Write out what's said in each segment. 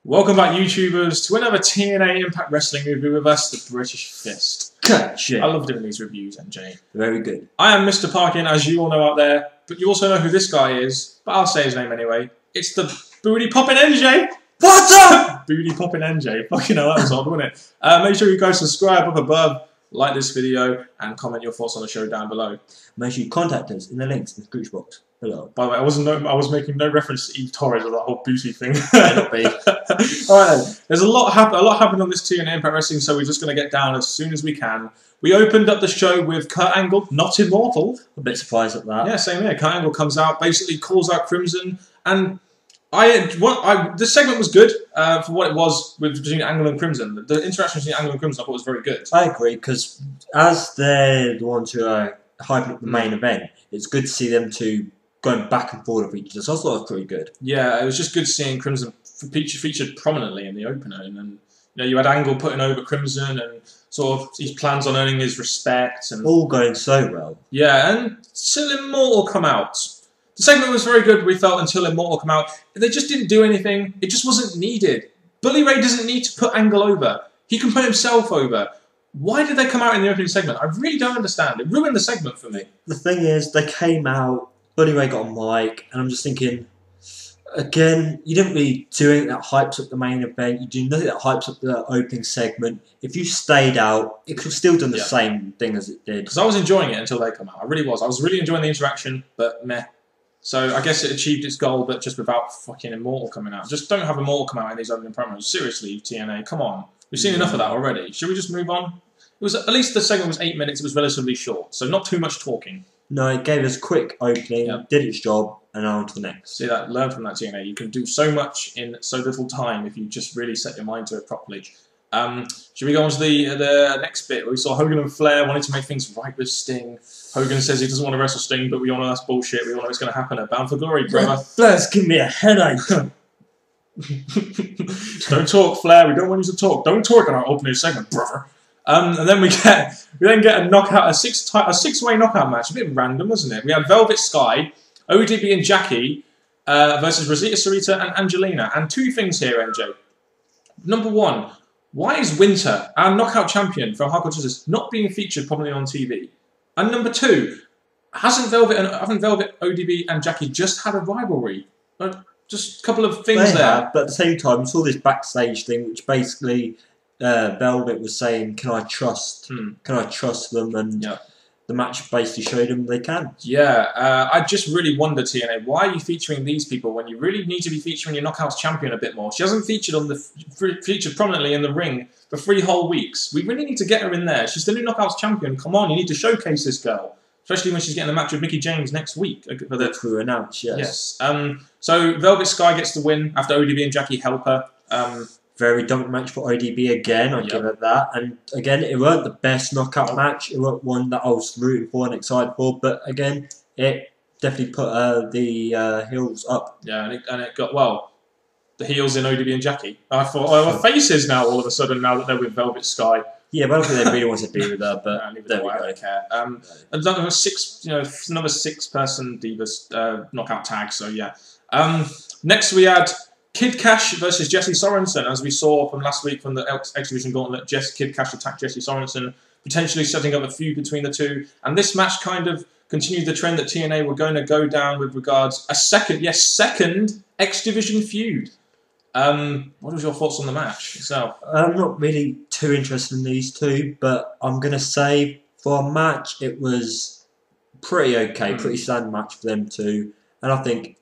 Welcome back, YouTubers, to another TNA Impact Wrestling review with us, the British Fist. Gotcha. I love doing these reviews, MJ. Very good. I am Mr. Parkin, as you all know out there, but you also know who this guy is, but I'll say his name anyway. It's the Booty Poppin' NJ. What's up? Booty Poppin' NJ. Fucking hell, that was odd, wasn't it? Make sure you guys subscribe up above, like this video, and comment your thoughts on the show down below. Make sure you contact us in the links in the description box below. By the way, I was making no reference to Eve Torres or that whole booty thing. Not big. Alright then, there's a lot happened on this TNA Impact Wrestling, so we're just going to get down as soon as we can. We opened up the show with Kurt Angle, not immortal. A bit surprised at that. Yeah, same here. Kurt Angle comes out, basically calls out Crimson, and this segment was good for what it was between Angle and Crimson. The interaction between Angle and Crimson I thought was very good. I agree, because as they're the ones who are hyping up the main event, it's good to see them two going back and forth with each other. So I thought it was pretty good. Yeah, it was just good seeing Crimson featured prominently in the opener, and then you had Angle putting over Crimson and sort of his plans on earning his respect, and all going so well. Yeah, and till Immortal come out. The segment was very good, we felt, until Immortal come out. They just didn't do anything. It just wasn't needed. Bully Ray doesn't need to put Angle over. He can put himself over. Why did they come out in the opening segment? I really don't understand. It ruined the segment for me. The thing is, they came out, Bully Ray got a mic, and I'm just thinking, again, you didn't really do anything that hypes up the main event. You do nothing that hypes up the opening segment. If you stayed out, it could have still done the same thing as it did. Because I was enjoying it until they come out. I really was. I was really enjoying the interaction, but meh. So I guess it achieved its goal, but just without fucking Immortal coming out. Just don't have Immortal come out in these opening promos. Seriously, TNA, come on. We've seen enough of that already. Should we just move on? It was at least the segment was 8 minutes. It was relatively short, so not too much talking. No, it gave us a quick opening, did its job, and now on to the next. See that? Learn from that, TNA. You can do so much in so little time if you just really set your mind to it properly. Should we go on to the next bit? We saw Hogan and Flair wanting to make things right with Sting. Hogan says he doesn't want to wrestle Sting, but we all know that's bullshit. We all know it's going to happen at Bound for Glory, brother. Flair's giving me a headache. Don't talk, Flair. We don't want you to talk. Don't talk in our opening segment, brother. And then we then get a knockout, a six-way knockout match. A bit random, wasn't it? We had Velvet Sky, ODB and Jackie versus Rosita Sarita and Angelina. And two things here, MJ. Number one, why is Winter, our knockout champion from Hardcore Justice, not being featured prominently on TV? And number two, haven't Velvet, ODB and Jackie just had a rivalry? Just a couple of things there. But at the same time, we saw this backstage thing, which basically Velvet was saying, "Can I trust? Can I trust them?" And the match basically showed them they can. Yeah, I just really wonder, TNA, why are you featuring these people when you really need to be featuring your Knockouts champion a bit more? She hasn't featured featured prominently in the ring for 3 whole weeks. We really need to get her in there. She's the new Knockouts champion. Come on, you need to showcase this girl. Especially when she's getting a match with Mickie James next week. Which we were announced, yes. So Velvet Sky gets the win after ODB and Jackie help her. Very dominant match for ODB again, I'll give it that. And again, it weren't the best knockout match. It weren't one that I was rooting for and excited for. But again, it definitely put the heels up. Yeah, and it got, well, the heels in ODB and Jackie. I thought, oh, her faces now all of a sudden now that they're with Velvet Sky. Yeah, but I don't think they really want to be with her, but I don't care. Another 6-person Divas knockout tag, so yeah. Next we had Kid Cash versus Jesse Sorensen, as we saw from last week from the X Division Gauntlet. Kid Cash attacked Jesse Sorensen, potentially setting up a feud between the two. And this match kind of continued the trend that TNA were going to go down with regards a second X Division feud. What was your thoughts on the match itself? I'm not really too interested in these two, but I'm going to say for a match, it was pretty okay, pretty standard match for them two. And I think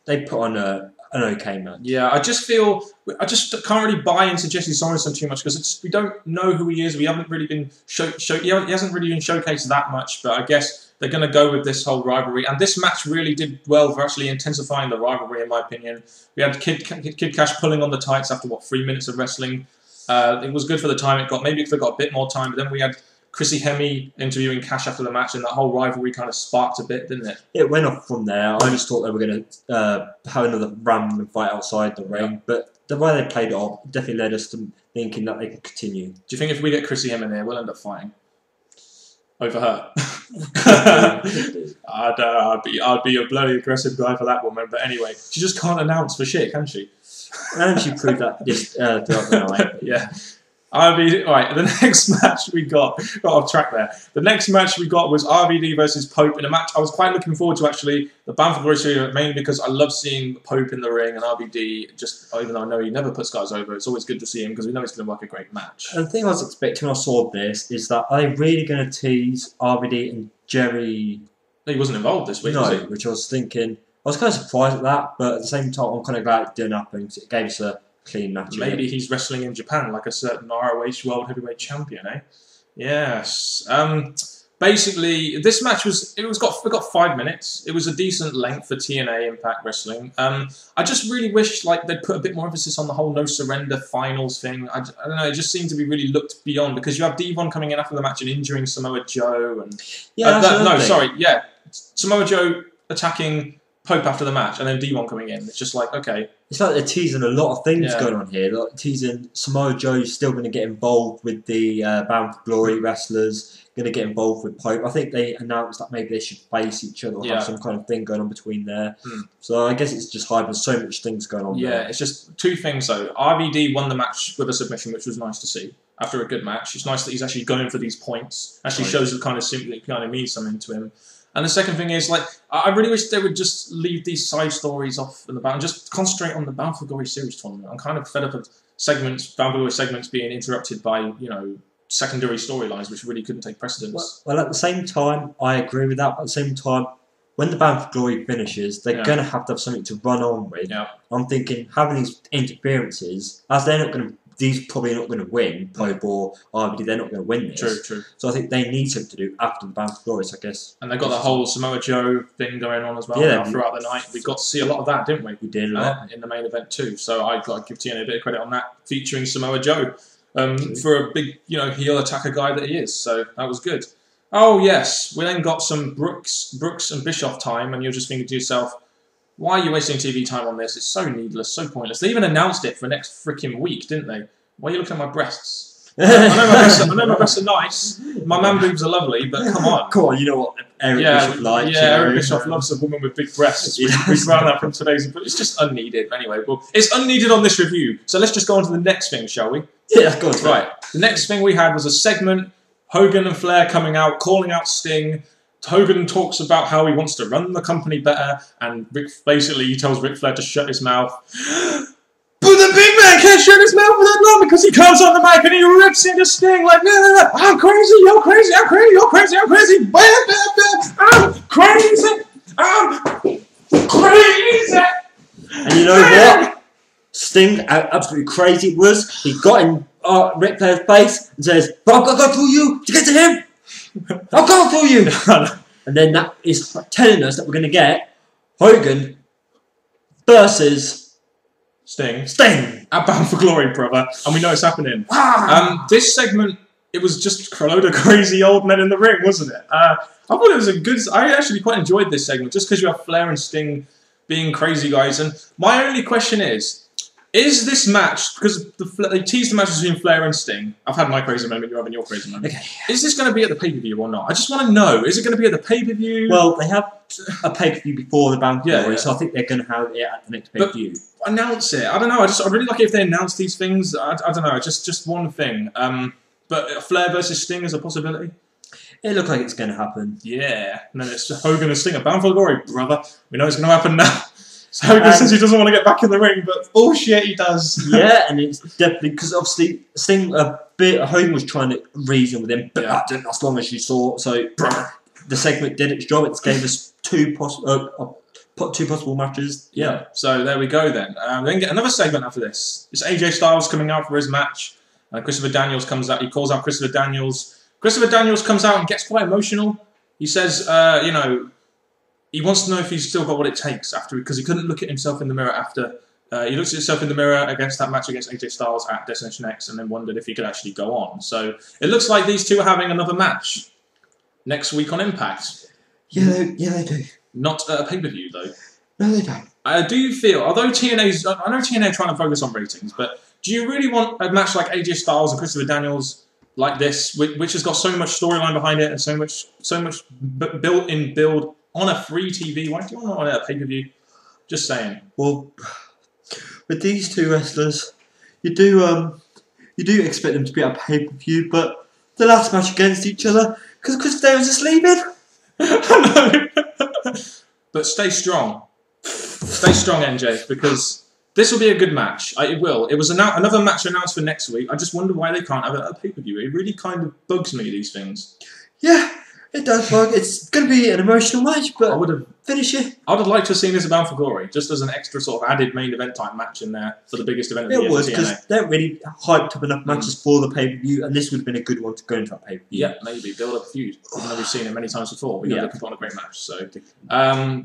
they put on an okay match. Yeah, I just can't really buy into Jesse Sorensen too much because we don't know who he is. We haven't really been he hasn't really been showcased that much. But I guess they're going to go with this whole rivalry, and this match really did well for actually intensifying the rivalry, in my opinion. We had Kid Cash pulling on the tights after 3 minutes of wrestling. It was good for the time it got. Maybe if they got a bit more time, but then we had Chrissy Hemme interviewing Cash after the match, and that whole rivalry kind of sparked a bit, didn't it? It went off from there. I just thought they were going to have another random fight outside the ring, but the way they played it off definitely led us to thinking that they could continue. Do you think if we get Chrissy Hemme in here, we'll end up fighting? over her. I'd be a bloody aggressive guy for that woman. But anyway, she just can't announce for shit, can she? And she proved that throughout the night. Yeah. Right, the next match we got off track there. The next match we got was RVD versus Pope in a match I was quite looking forward to, actually. The Bound for Glory series, mainly because I love seeing Pope in the ring, and RVD, just even though I know he never puts guys over, it's always good to see him because we know he's going to work a great match. And the thing I was expecting when I saw this is that are they really going to tease RVD and Jerry? He wasn't involved this week, was he? Which I was thinking, I was kind of surprised at that, but at the same time, I'm kind of glad it didn't happen because it gave us a clean match. Maybe he's wrestling in Japan like a certain ROH World Heavyweight Champion, eh? Yes. Basically, this match we got 5 minutes. It was a decent length for TNA Impact Wrestling. I just really wish they'd put a bit more emphasis on the whole no surrender finals thing. I don't know. It just seemed to be really looked beyond because you have Devon coming in after the match and injuring Samoa Joe and Samoa Joe attacking Pope after the match and then Devon coming in. It's just like, okay. It's like they're teasing a lot of things going on here. Like teasing Samoa Joe's still going to get involved with the Bound for Glory wrestlers, going to get involved with Pope. I think they announced that maybe they should face each other or have some kind of thing going on between there. So I guess it's just hyping so much things going on there. It's just two things though. RVD won the match with a submission, which was nice to see. After a good match, it's nice that he's actually going for these points. Actually shows it kind of means something to him. And the second thing is, I really wish they would just leave these side stories off in the Bound and just concentrate on the Bound for Glory series tournament. I'm kind of fed up of Bound for Glory segments being interrupted by, secondary storylines which really couldn't take precedence. Well, at the same time, I agree with that. But at the same time, when the Bound for Glory finishes, they're going to have something to run on with. Yeah. I'm thinking having these interferences, as they're not going to. These probably not going to win, Pope or RVD, they're not going to win this. True. So I think they need something to do after the Bound for Glory, I guess. And they've got the whole Samoa Joe thing going on as well throughout the night. We got to see a lot of that, didn't we? We did a lot. In the main event too. So I've got to give TNA a bit of credit on that, featuring Samoa Joe for a big, heel attacker guy that he is. So that was good. Oh yes, we then got some Brooks and Bischoff time, and you're just thinking to yourself, why are you wasting TV time on this? It's so needless, so pointless. They even announced it for next freaking week, didn't they? Why are you looking at my breasts? I know my breasts are nice. My man boobs are lovely, but come on. Come on, you know what Eric Bischoff likes. Yeah, Eric Bischoff loves a woman with big breasts. We found that from today's... But it's just unneeded. Anyway, well, it's unneeded on this review. So let's just go on to the next thing, shall we? Yeah, of course. Right. The next thing we had was a segment, Hogan and Flair coming out, calling out Sting. Hogan talks about how he wants to run the company better, and basically he tells Ric Flair to shut his mouth. But the big man can't shut his mouth for that long because he comes on the mic and he rips into Sting like, no, I'm crazy, you're crazy, I'm crazy, you're crazy, I'm crazy, I'm crazy, I'm crazy. And you know what? Sting, absolutely crazy was, he got in Ric Flair's face and says, but I've got to go through you to get to him. I'll go through you. And then that is telling us that we're going to get Hogan versus... Sting. At Bound for Glory, brother. And we know it's happening. This segment, it was just a load of crazy old men in the ring, wasn't it? I thought it was I actually quite enjoyed this segment, just because you have Flair and Sting being crazy guys. And my only question is this match, because they teased the match between Flair and Sting. I've had my crazy moment, you're having your crazy moment. Okay. Is this going to be at the pay-per-view or not? I just want to know. Is it going to be at the pay-per-view? Well, they have a pay-per-view before the Bound for Glory, so I think they're going to have it at the next pay-per-view. Announce it. I don't know. I really like it if they announce these things. I don't know. Just one thing. But Flair versus Sting is a possibility. It looks like it's going to happen. Yeah. And then it's Hogan and Sting at Bound for Glory, brother. We know it's going to happen now. So Hogan says he doesn't want to get back in the ring, but oh shit, he does. Yeah, and it's definitely because obviously Sting Hogan was trying to reason with him, but that didn't last long as you saw. So the segment did its job. It gave us two possible matches. Yeah. So there we go then. Then get another segment after this. It's AJ Styles coming out for his match. Christopher Daniels comes out. He calls out Christopher Daniels. Christopher Daniels comes out and gets quite emotional. He says, he wants to know if he's still got what it takes after, because he couldn't look at himself in the mirror after. He looks at himself in the mirror against that match against AJ Styles at Destination X and then wondered if he could actually go on. So it looks like these two are having another match next week on Impact. Yeah, they do. Not at a pay-per-view, though. No, they don't. I do feel, although I know TNA are trying to focus on ratings, but do you really want a match like AJ Styles and Christopher Daniels like this, which has got so much storyline behind it and so much built-in build on a free TV. Why do you want it on a pay-per-view? Just saying. Well, with these two wrestlers, you do expect them to be at a pay-per-view, but the last match against each other, because they was just leaving. But stay strong. Stay strong, NJ, because this will be a good match. It will. It was another match announced for next week. I just wonder why they can't have it at a pay-per-view. It really kind of bugs me, these things. Yeah, it does bug. It's going to be an emotional match, but I would have finish it. I would have liked to have seen this Bound for Glory, just as an extra sort of added main event type match in there for the biggest event of the year. It was, for because TNA. they haven't really hyped up enough matches for the pay-per-view, and this would have been a good one to go into that pay-per-view. Yeah, maybe build up a feud. Even though we've seen it many times before, we know Yeah. they can put on a great match. So,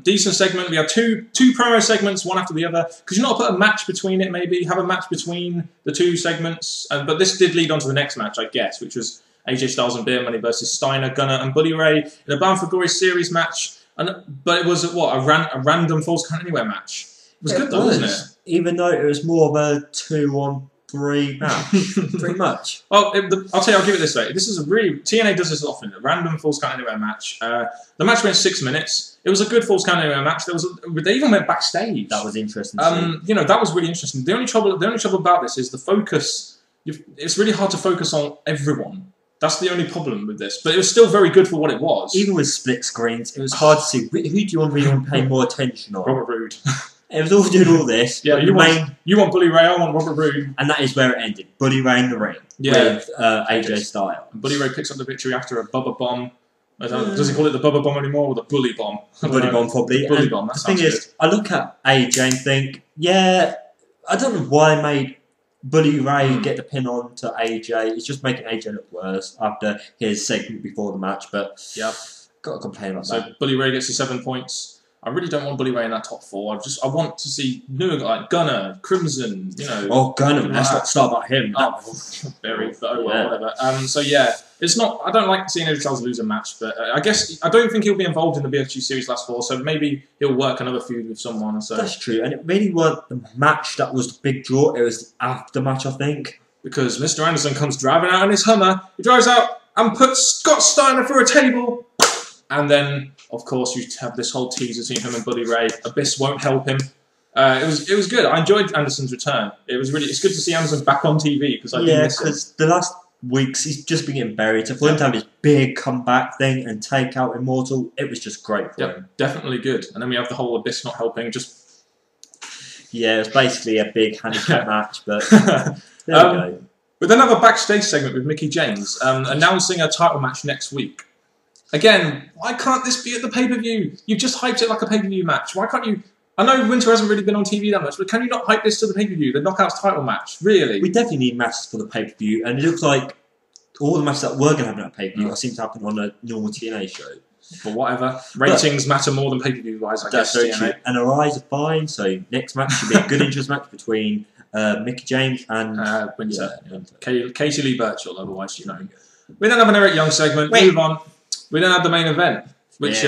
decent segment. We have two promo segments, one after the other. Because you not put a match between it, maybe have a match between the two segments. But this did lead on to the next match, I guess, which was AJ Styles and Beer Money versus Steiner, Gunner, and Bully Ray in a Bound for Glory series match. But it was a random Falls Count Anywhere match. It was good though, wasn't it? Even though it was more of a 2-on-3 match, pretty much. Well, I'll tell you, I'll give it this way. This is a really TNA does this often. A random Falls Count Anywhere match. The match went 6 minutes. It was a good Falls Count Anywhere match. They even went backstage. That was interesting. That was really interesting. The only trouble about this is the focus. It's really hard to focus on everyone. That's the only problem with this. But it was still very good for what it was. Even with split screens, it was hard to see who do you really want to pay more attention on. Robert Roode. It was all doing all this. Yeah, you want Bully Ray, I want Robert Roode. And that is where it ended. Bully Ray in the ring with AJ Styles. And Bully Ray picks up the victory after a Bubba Bomb. Does he call it the Bubba Bomb anymore or the Bully Bomb? The Bully Bomb, probably. The Bully Bomb, that the sounds thing good. is, I look at AJ and think, yeah, I don't know why they made Bully Ray get the pin on to AJ. It's just making AJ look worse after his segment before the match, but got to complain about that. So Bully Ray gets the 7 points. I really don't want Bully Ray in that top 4. I want to see newer guys like Gunner, Crimson, Oh, Gunner, let's not start about him. Very, but whatever. So it's not. I don't like seeing AJ Styles lose a match, but I guess I don't think he'll be involved in the BFG series last 4. So maybe he'll work another feud with someone. So that's true, and it really wasn't the match that was the big draw. It was the after match, I think, because Mr. Anderson comes driving out in his Hummer. He drives out and puts Scott Steiner through a table. And then, of course, you have this whole tease between him and Bully Ray. Abyss won't help him. It was good. I enjoyed Anderson's return. It's good to see Anderson back on TV because I do miss him. because the last weeks he's just been getting buried. So for him to have his big comeback thing and take out Immortal, it was just great for him. Definitely good. And then we have the whole Abyss not helping. It was basically a big handicap match, but there we go. We then have a backstage segment with Mickie James announcing a title match next week. Again, why can't this be at the pay-per-view? You've just hyped it like a pay-per-view match. Why can't you... I know Winter hasn't really been on TV that much, but can you not hype this to the pay-per-view? The Knockouts title match, really? We definitely need matches for the pay-per-view, and it looks like all the matches that were going to happen at pay-per-view seem to happen on a normal TNA show. But whatever. Ratings matter more than pay-per-view wise, I guess. That's very true. And our eyes are fine, so next match should be a good interest match between Mickie James and Winter. Katie Lee Burchill, otherwise, We then have an Eric Young segment. Move on. We then have the main event, which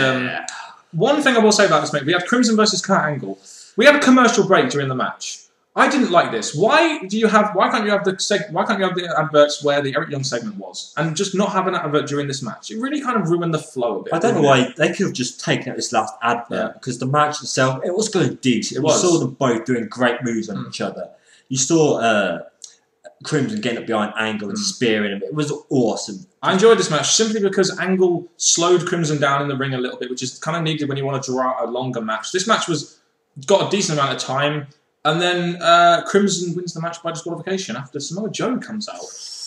one thing I will say about this match, we had Crimson versus Kurt Angle. We had a commercial break during the match. I didn't like this. Why can't you have the adverts where the Eric Young segment was, and just not have an advert during this match? It really kind of ruined the flow a bit. I don't know why they could have just taken out this last advert because the match itself it was going decent. You saw them both doing great moves on each other. You saw Crimson getting up behind Angle and spearing him. It was awesome. I enjoyed this match simply because Angle slowed Crimson down in the ring a little bit, which is kind of needed when you want to draw out a longer match. This match got a decent amount of time, and then Crimson wins the match by disqualification after Samoa Joe comes out.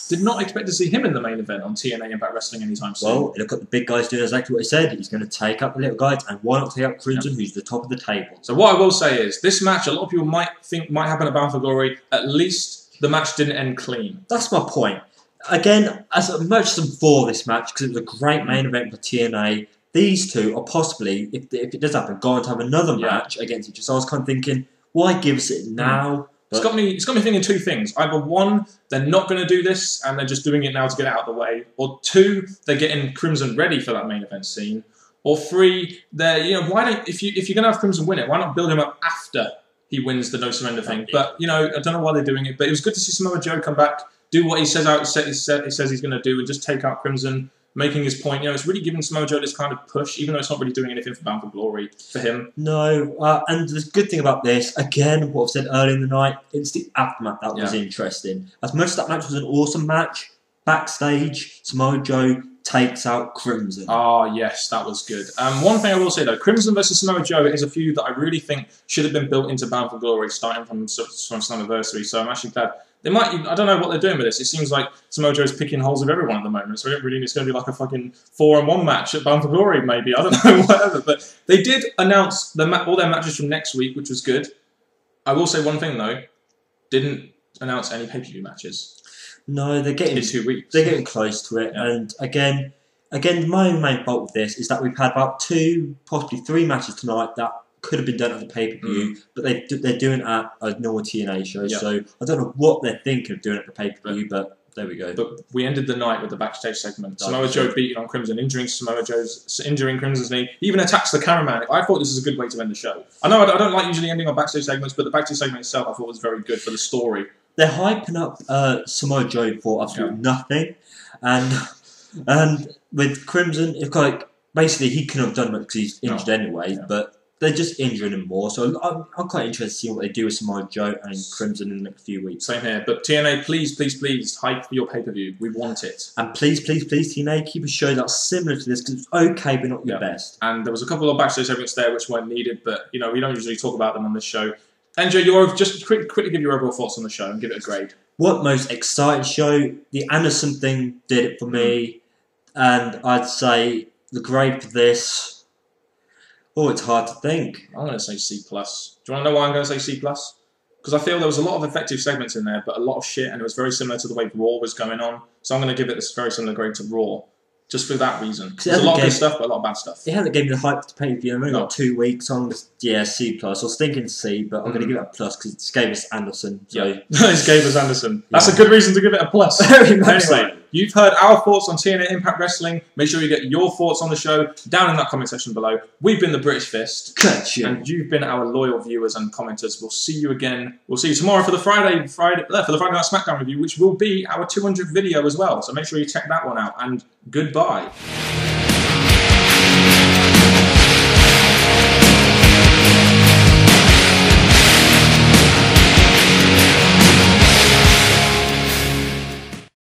Did not expect to see him in the main event on TNA Impact Wrestling anytime soon. Well, look at the big guys doing exactly what he said. He's going to take up the little guys, and why not take up Crimson, who's the top of the table? So what I will say is, this match, a lot of people might think might happen at Bound for Glory. At least the match didn't end clean. That's my point. Again, as much as I'm for this match, because it was a great main event for TNA, these two are possibly, if it does happen, going to have another match against each other. So I was kind of thinking, why give us it now? It's got me thinking two things. Either one, they're not going to do this and they're just doing it now to get it out of the way. Or two, they're getting Crimson ready for that main event scene. Or three, why don't if you're going to have Crimson win it, why not build him up after he wins the No Surrender thing? But I don't know why they're doing it. But it was good to see Samoa Joe come back, do what he says he says he's going to do, and just take out Crimson, making his point. You know, it's really giving Samoa Joe this kind of push, even though it's not really doing anything for Bound for Glory for him. No, and the good thing about this, again, what I've said earlier in the night, it's the aftermath that was interesting. As much as that match was an awesome match, backstage, Samoa Joe takes out Crimson. Oh, yes, that was good. One thing I will say, though, Crimson versus Samoa Joe is a feud that I really think should have been built into Bound for Glory, starting from Slammiversary, so I'm actually glad. They might, I don't know what they're doing with this. It seems like Samoa Joe's picking holes of everyone at the moment, so it's going to be like a fucking 4-on-1 match at Bound for Glory, maybe. I don't know, whatever. But they did announce all their matches from next week, which was good. I will say one thing, though. Didn't announce any pay-per-view matches. No, they're getting in 2 weeks. They're getting close to it, and again, my main fault with this is that we've had about 2, possibly 3 matches tonight that could have been done at the pay-per-view, but they're doing it at a normal TNA show. So I don't know what they're thinking of doing at the pay-per-view, but there we go. But we ended the night with the backstage segment. Samoa Joe beating on Crimson, injuring Crimson's knee. He even attacks the cameraman. I thought this was a good way to end the show. I know I don't like usually ending on backstage segments, but the backstage segment itself I thought was very good for the story. They're hyping up Samoa Joe for absolutely nothing, and with Crimson, it's like basically he couldn't have done much because he's injured anyway. But they're just injuring him more, so I'm quite interested to see what they do with Samoa Joe and Crimson in the next few weeks. Same here, but TNA, please hype for your pay-per-view. We want it. And please, TNA, keep a show that's similar to this because it's okay, but not your best. And there was a couple of backstage segments there which weren't needed, but you know we don't usually talk about them on this show. Andrew, just quickly give your overall thoughts on the show and give it a grade. What most exciting show? The Anderson thing did it for me, and I'd say the grade for this. Oh, it's hard to think. I'm going to say C+. Do you want to know why I'm going to say C+? Because I feel there was a lot of effective segments in there, but a lot of shit, and it was very similar to the way Raw was going on. So I'm going to give it this very similar grade to Raw. Just for that reason. There's a lot of good stuff, but a lot of bad stuff. It hasn't given me the hype to pay-per-view. I've only got 2 weeks on. C+. I was thinking C, but I'm going to give it a plus because it's gave us Anderson. So. Yeah, it's gave us Anderson. That's a good reason to give it a plus. Very much anyway, you've heard our thoughts on TNA Impact Wrestling. Make sure you get your thoughts on the show down in that comment section below. We've been the British Fist. Gotcha. And you've been our loyal viewers and commenters. We'll see you again. We'll see you tomorrow for the Friday Night SmackDown review, which will be our 200th video as well. So make sure you check that one out. And goodbye.